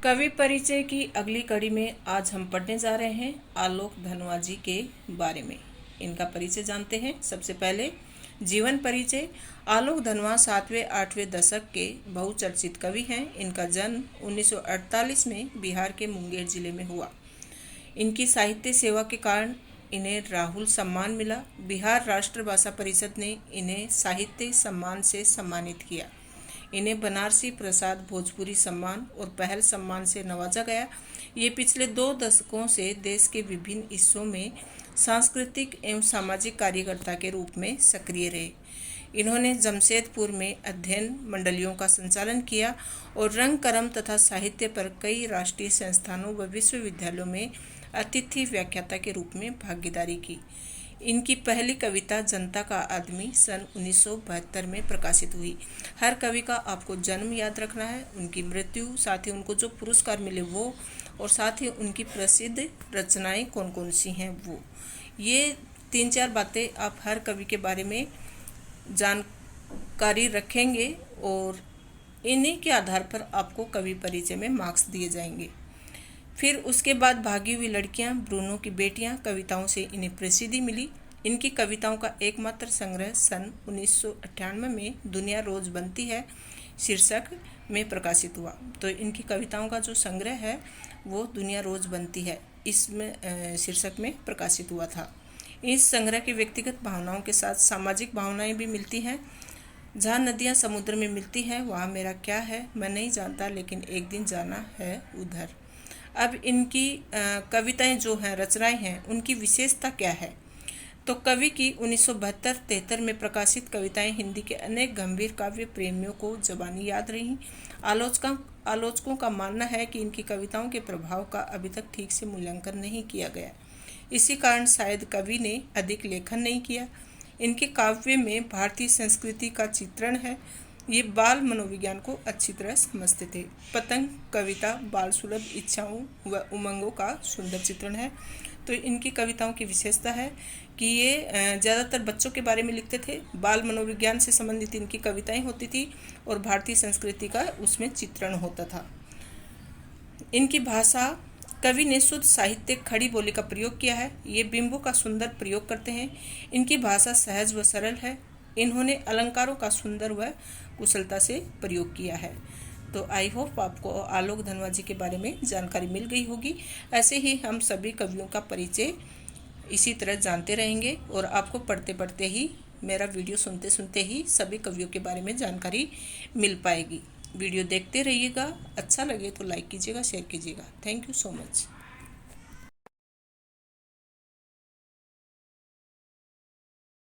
कवि परिचय की अगली कड़ी में आज हम पढ़ने जा रहे हैं आलोक धनवा जी के बारे में। इनका परिचय जानते हैं। सबसे पहले जीवन परिचय। आलोक धनवा 7वें-8वें दशक के बहुचर्चित कवि हैं। इनका जन्म 1948 में बिहार के मुंगेर जिले में हुआ। इनकी साहित्य सेवा के कारण इन्हें राहुल सम्मान मिला। बिहार राष्ट्र भाषा परिषद ने इन्हें साहित्य सम्मान से सम्मानित किया। इन्हें बनारसी प्रसाद भोजपुरी सम्मान और पहल सम्मान से नवाजा गया। ये पिछले 2 दशकों से देश के विभिन्न हिस्सों में सांस्कृतिक एवं सामाजिक कार्यकर्ता के रूप में सक्रिय रहे। इन्होंने जमशेदपुर में अध्ययन मंडलियों का संचालन किया और रंग कर्म तथा साहित्य पर कई राष्ट्रीय संस्थानों व विश्वविद्यालयों में अतिथि व्याख्याता के रूप में भागीदारी की। इनकी पहली कविता जनता का आदमी सन 1972 में प्रकाशित हुई। हर कवि का आपको जन्म याद रखना है, उनकी मृत्यु, साथ ही उनको जो पुरस्कार मिले वो, और साथ ही उनकी प्रसिद्ध रचनाएं कौन कौन सी हैं वो। ये 3-4 बातें आप हर कवि के बारे में जानकारी रखेंगे और इन्हीं के आधार पर आपको कवि परिचय में मार्क्स दिए जाएंगे। फिर उसके बाद भागी हुई लड़कियां, ब्रूनो की बेटियां कविताओं से इन्हें प्रसिद्धि मिली। इनकी कविताओं का एकमात्र संग्रह सन 1998 में दुनिया रोज बनती है शीर्षक में प्रकाशित हुआ। तो इनकी कविताओं का जो संग्रह है वो दुनिया रोज बनती है इसमें शीर्षक में प्रकाशित हुआ था। इस संग्रह की व्यक्तिगत भावनाओं के साथ सामाजिक भावनाएं भी मिलती हैं। जहाँ नदियाँ समुद्र में मिलती हैं वहाँ मेरा क्या है मैं नहीं जानता, लेकिन एक दिन जाना है उधर। अब इनकी कविताएं जो हैं, रचनाएं हैं, उनकी विशेषता क्या है? तो कवि की 1972-73 में प्रकाशित कविताएं हिंदी के अनेक गंभीर काव्य प्रेमियों को ज़बानी याद रहीं। आलोचकों का मानना है कि इनकी कविताओं के प्रभाव का अभी तक ठीक से मूल्यांकन नहीं किया गया। इसी कारण शायद कवि ने अधिक लेखन नहीं किया। इनके काव्य में भारतीय संस्कृति का चित्रण है। ये बाल मनोविज्ञान को अच्छी तरह समझते थे। पतंग कविता बाल सुलभ इच्छाओं व उमंगों का सुंदर चित्रण है। तो इनकी कविताओं की विशेषता है कि ये ज़्यादातर बच्चों के बारे में लिखते थे। बाल मनोविज्ञान से संबंधित इनकी कविताएं होती थी और भारतीय संस्कृति का उसमें चित्रण होता था। इनकी भाषा, कवि ने शुद्ध साहित्य खड़ी बोली का प्रयोग किया है। ये बिंबों का सुंदर प्रयोग करते हैं। इनकी भाषा सहज व सरल है। इन्होंने अलंकारों का सुंदर व कुशलता से प्रयोग किया है। तो आई होप आपको आलोक धनवा जी के बारे में जानकारी मिल गई होगी। ऐसे ही हम सभी कवियों का परिचय इसी तरह जानते रहेंगे और आपको पढ़ते पढ़ते ही, मेरा वीडियो सुनते सुनते ही सभी कवियों के बारे में जानकारी मिल पाएगी। वीडियो देखते रहिएगा। अच्छा लगे तो लाइक कीजिएगा, शेयर कीजिएगा। Thank you so much.